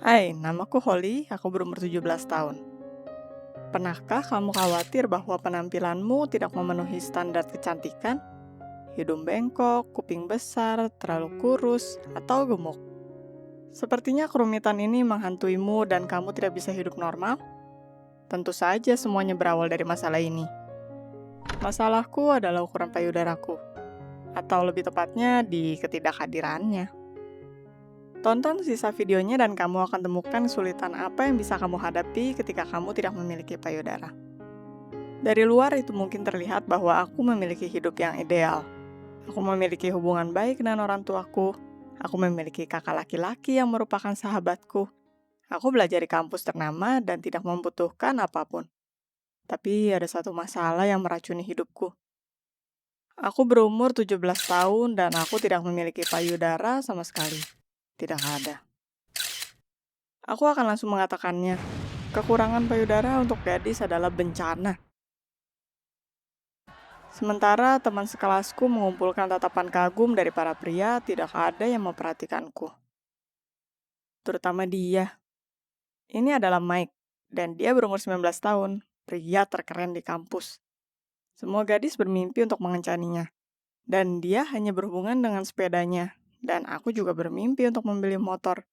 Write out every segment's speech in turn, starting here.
Hai, namaku Holly, aku berumur 17 tahun. Pernahkah kamu khawatir bahwa penampilanmu tidak memenuhi standar kecantikan? Hidung bengkok, kuping besar, terlalu kurus, atau gemuk? Sepertinya kerumitan ini menghantuimu dan kamu tidak bisa hidup normal? Tentu saja semuanya berawal dari masalah ini. Masalahku adalah ukuran payudaraku, atau lebih tepatnya di ketidakhadirannya. Tonton sisa videonya dan kamu akan temukan kesulitan apa yang bisa kamu hadapi ketika kamu tidak memiliki payudara. Dari luar itu mungkin terlihat bahwa aku memiliki hidup yang ideal. Aku memiliki hubungan baik dengan orang tuaku. Aku memiliki kakak laki-laki yang merupakan sahabatku. Aku belajar di kampus ternama dan tidak membutuhkan apapun. Tapi ada satu masalah yang meracuni hidupku. Aku berumur 17 tahun dan aku tidak memiliki payudara sama sekali. Tidak ada. Aku akan langsung mengatakannya. Kekurangan payudara untuk gadis adalah bencana. Sementara teman sekelasku mengumpulkan tatapan kagum dari para pria, tidak ada yang memperhatikanku. Terutama dia. Ini adalah Mike, dan dia berumur 19 tahun, pria terkeren di kampus. Semua gadis bermimpi untuk mengencaninya, dan dia hanya berhubungan dengan sepedanya, dan aku juga bermimpi untuk membeli motor.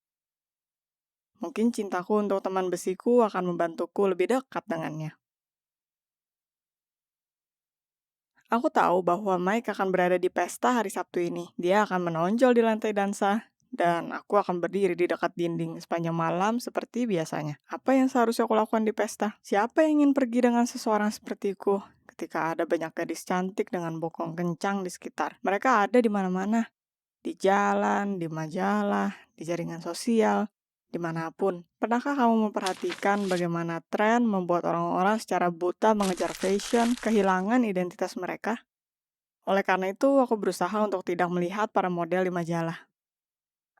Mungkin cintaku untuk teman besiku akan membantuku lebih dekat dengannya. Aku tahu bahwa Mike akan berada di pesta hari Sabtu ini. Dia akan menonjol di lantai dansa, dan aku akan berdiri di dekat dinding sepanjang malam seperti biasanya. Apa yang seharusnya aku lakukan di pesta? Siapa yang ingin pergi dengan seseorang sepertiku ketika ada banyak gadis cantik dengan bokong kencang di sekitar? Mereka ada di mana-mana. Di jalan, di majalah, di jaringan sosial, dimanapun. Pernahkah kamu memperhatikan bagaimana tren membuat orang-orang secara buta mengejar fashion, kehilangan identitas mereka? Oleh karena itu, aku berusaha untuk tidak melihat para model di majalah.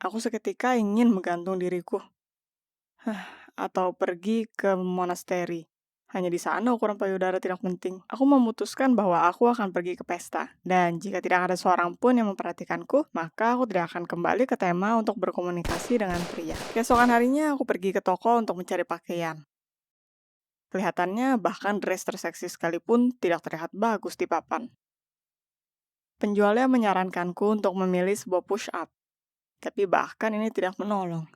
Aku seketika ingin menggantung diriku, atau pergi ke monasteri. Hanya di sana ukuran payudara tidak penting. Aku memutuskan bahwa aku akan pergi ke pesta. Dan jika tidak ada seorang pun yang memperhatikanku, maka aku tidak akan kembali ke tema untuk berkomunikasi dengan pria. Keesokan harinya aku pergi ke toko untuk mencari pakaian. Kelihatannya bahkan dress terseksi sekalipun tidak terlihat bagus di papan. Penjualnya menyarankanku untuk memilih sebuah push-up. Tapi bahkan ini tidak menolong.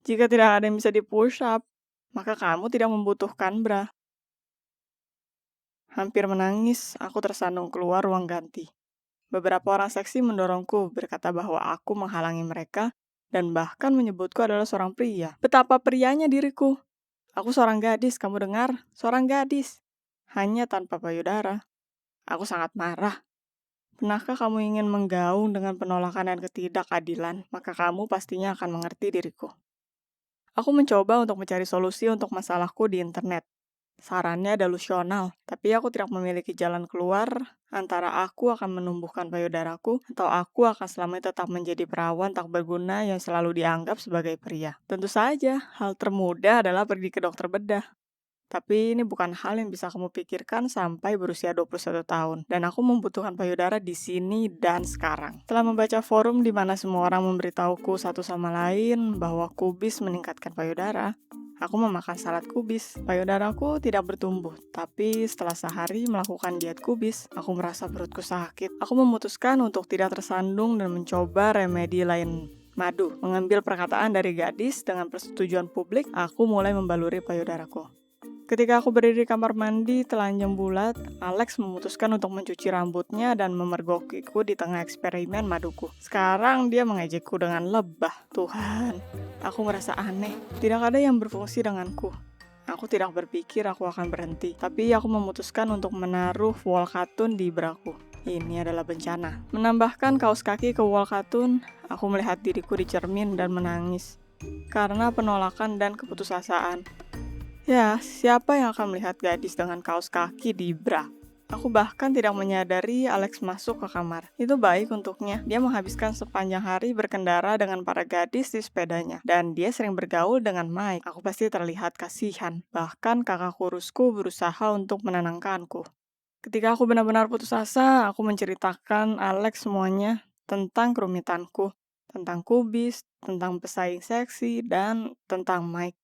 Jika tidak ada yang bisa di-push up, maka kamu tidak membutuhkan bra. Hampir menangis, aku tersandung keluar ruang ganti. Beberapa orang seksi mendorongku, berkata bahwa aku menghalangi mereka, dan bahkan menyebutku adalah seorang pria. Betapa prianya diriku. Aku seorang gadis, kamu dengar? Seorang gadis. Hanya tanpa payudara. Aku sangat marah. Pernahkah kamu ingin menggaung dengan penolakan dan ketidakadilan? Maka kamu pastinya akan mengerti diriku. Aku mencoba untuk mencari solusi untuk masalahku di internet. Sarannya delusional, tapi aku tidak memiliki jalan keluar antara aku akan menumbuhkan payudaraku atau aku akan selamanya tetap menjadi perawan tak berguna yang selalu dianggap sebagai pria. Tentu saja, hal termudah adalah pergi ke dokter bedah. Tapi ini bukan hal yang bisa kamu pikirkan sampai berusia 21 tahun. Dan aku membutuhkan payudara di sini dan sekarang. Setelah membaca forum di mana semua orang memberitahuku satu sama lain bahwa kubis meningkatkan payudara, aku memakan salad kubis. Payudaraku tidak bertumbuh, tapi setelah sehari melakukan diet kubis, aku merasa perutku sakit. Aku memutuskan untuk tidak tersandung dan mencoba remedi lain. Madu, mengambil perkataan dari gadis dengan persetujuan publik, aku mulai membaluri payudaraku. Ketika aku berdiri di kamar mandi telanjang bulat, Alex memutuskan untuk mencuci rambutnya dan memergokiku di tengah eksperimen maduku. Sekarang dia mengejekku dengan lebah. Tuhan, aku merasa aneh. Tidak ada yang berfungsi denganku. Aku tidak berpikir aku akan berhenti, tapi aku memutuskan untuk menaruh wall katun di braku. Ini adalah bencana. Menambahkan kaos kaki ke wall katun, aku melihat diriku di cermin dan menangis. Karena penolakan dan keputusasaan. Ya, siapa yang akan melihat gadis dengan kaos kaki di bra? Aku bahkan tidak menyadari Alex masuk ke kamar. Itu baik untuknya. Dia menghabiskan sepanjang hari berkendara dengan para gadis di sepedanya. Dan dia sering bergaul dengan Mike. Aku pasti terlihat kasihan. Bahkan kakak kurusku berusaha untuk menenangkanku. Ketika aku benar-benar putus asa, aku menceritakan Alex semuanya tentang kerumitanku. tentang kubis, tentang pesaing seksi, dan tentang Mike.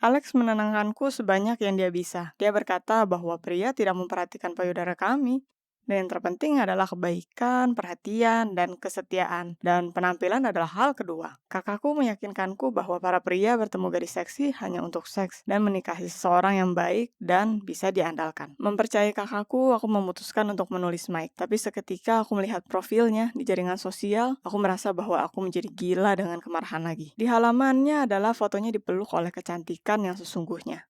Alex menenangkanku sebanyak yang dia bisa. Dia berkata bahwa pria tidak memperhatikan payudara kami. Dan yang terpenting adalah kebaikan, perhatian, dan kesetiaan. Dan penampilan adalah hal kedua. Kakakku meyakinkanku bahwa para pria bertemu gadis seksi hanya untuk seks dan menikahi seseorang yang baik dan bisa diandalkan. Mempercayai kakakku, aku memutuskan untuk menulis Mike. Tapi seketika aku melihat profilnya di jaringan sosial, aku merasa bahwa aku menjadi gila dengan kemarahan lagi. Di halamannya adalah fotonya dipeluk oleh kecantikan yang sesungguhnya.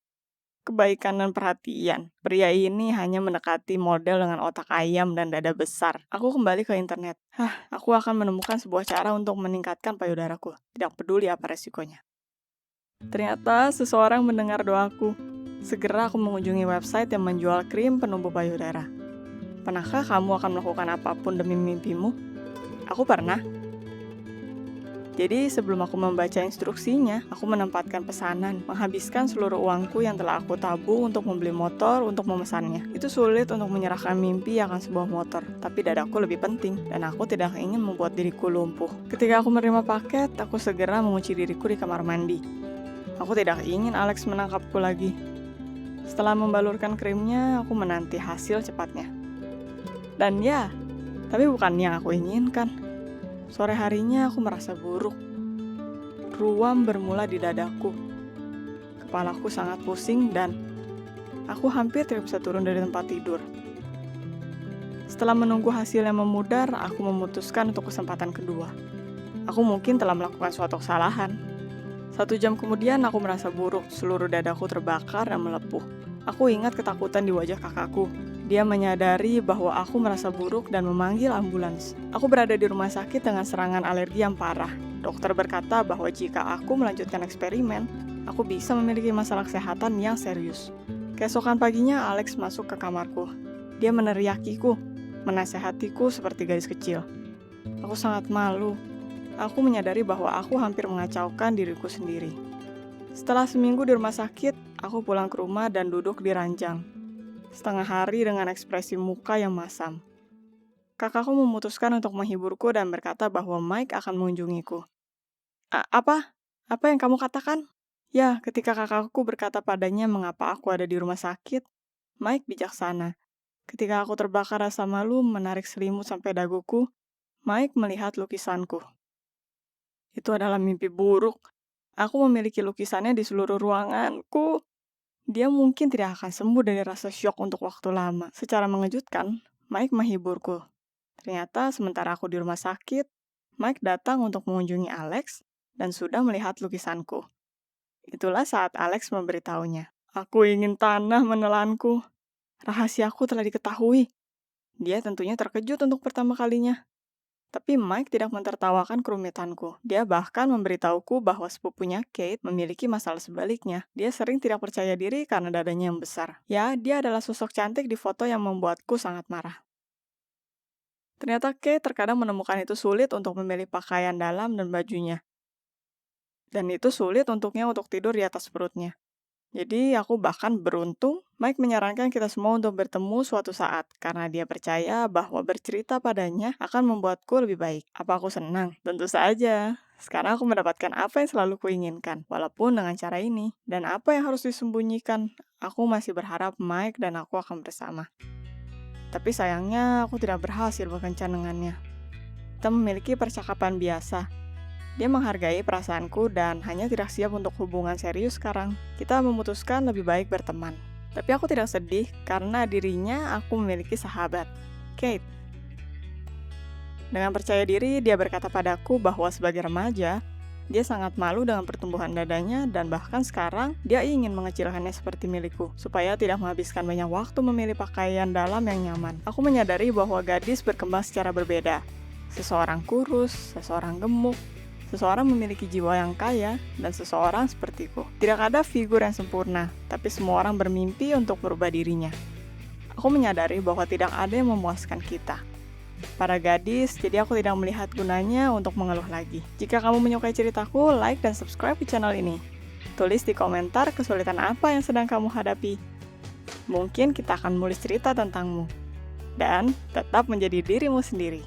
Kebaikan dan perhatian. Pria ini hanya mendekati model dengan otak ayam dan dada besar. Aku kembali ke internet. Aku akan menemukan sebuah cara untuk meningkatkan payudaraku. Tidak peduli apa resikonya. Ternyata seseorang mendengar doaku. Segera aku mengunjungi website yang menjual krim penumbuh payudara. Pernahkah kamu akan melakukan apapun demi mimpimu? Aku pernah. Jadi sebelum aku membaca instruksinya, aku menempatkan pesanan, menghabiskan seluruh uangku yang telah aku tabung untuk membeli motor untuk memesannya. Itu sulit untuk menyerahkan mimpi akan sebuah motor, tapi dadaku lebih penting, dan aku tidak ingin membuat diriku lumpuh. Ketika aku menerima paket, aku segera mengunci diriku di kamar mandi. Aku tidak ingin Alex menangkapku lagi. Setelah membalurkan krimnya, aku menanti hasil cepatnya. Dan ya, tapi bukan yang aku inginkan. Sore harinya aku merasa buruk. Ruam bermula di dadaku. Kepalaku sangat pusing dan aku hampir tidak bisa turun dari tempat tidur. Setelah menunggu hasil yang memudar, aku memutuskan untuk kesempatan kedua. Aku mungkin telah melakukan suatu kesalahan. 1 jam kemudian aku merasa buruk, seluruh dadaku terbakar dan melepuh. Aku ingat ketakutan di wajah kakakku. Dia menyadari bahwa aku merasa buruk dan memanggil ambulans. Aku berada di rumah sakit dengan serangan alergi yang parah. Dokter berkata bahwa jika aku melanjutkan eksperimen, aku bisa memiliki masalah kesehatan yang serius. Keesokan paginya, Alex masuk ke kamarku. Dia meneriakiku, menasehatiku seperti gadis kecil. Aku sangat malu. Aku menyadari bahwa aku hampir mengacaukan diriku sendiri. Setelah seminggu di rumah sakit, aku pulang ke rumah dan duduk di ranjang. Setengah hari dengan ekspresi muka yang masam. Kakakku memutuskan untuk menghiburku dan berkata bahwa Mike akan mengunjungiku. Apa? Apa yang kamu katakan? Ya, ketika kakakku berkata padanya mengapa aku ada di rumah sakit, Mike bijaksana. Ketika aku terbakar rasa malu menarik selimut sampai daguku, Mike melihat lukisanku. Itu adalah mimpi buruk. Aku memiliki lukisannya di seluruh ruanganku. Dia mungkin tidak akan sembuh dari rasa syok untuk waktu lama. Secara mengejutkan, Mike menghiburku. Ternyata sementara aku di rumah sakit, Mike datang untuk mengunjungi Alex dan sudah melihat lukisanku. Itulah saat Alex memberitahunya. Aku ingin tanah menelanku. Rahasiaku telah diketahui. Dia tentunya terkejut untuk pertama kalinya. Tapi Mike tidak mentertawakan kerumitanku. Dia bahkan memberitahuku bahwa sepupunya Kate memiliki masalah sebaliknya. Dia sering tidak percaya diri karena dadanya yang besar. Ya, dia adalah sosok cantik di foto yang membuatku sangat marah. Ternyata Kate terkadang menemukan itu sulit untuk memilih pakaian dalam dan bajunya. Dan itu sulit untuknya untuk tidur di atas perutnya. Jadi aku bahkan beruntung, Mike menyarankan kita semua untuk bertemu suatu saat, karena dia percaya bahwa bercerita padanya akan membuatku lebih baik. Apa aku senang? Tentu saja. Sekarang aku mendapatkan apa yang selalu kuinginkan, walaupun dengan cara ini. Dan apa yang harus disembunyikan? Aku masih berharap Mike dan aku akan bersama. Tapi sayangnya aku tidak berhasil berkencan dengannya. Kita memiliki percakapan biasa. Dia menghargai perasaanku dan hanya tidak siap untuk hubungan serius sekarang. Kita memutuskan lebih baik berteman. Tapi aku tidak sedih karena dirinya aku memiliki sahabat, Kate. Dengan percaya diri, dia berkata padaku bahwa sebagai remaja, dia sangat malu dengan pertumbuhan dadanya dan bahkan sekarang dia ingin mengecilkannya seperti milikku, supaya tidak menghabiskan banyak waktu memilih pakaian dalam yang nyaman. Aku menyadari bahwa gadis berkembang secara berbeda. Seseorang kurus, seseorang gemuk, seseorang memiliki jiwa yang kaya, dan seseorang sepertiku. Tidak ada figur yang sempurna, tapi semua orang bermimpi untuk merubah dirinya. Aku menyadari bahwa tidak ada yang memuaskan kita. Para gadis, jadi aku tidak melihat gunanya untuk mengeluh lagi. Jika kamu menyukai ceritaku, like dan subscribe di channel ini. Tulis di komentar kesulitan apa yang sedang kamu hadapi. Mungkin kita akan menulis cerita tentangmu. Dan tetap menjadi dirimu sendiri.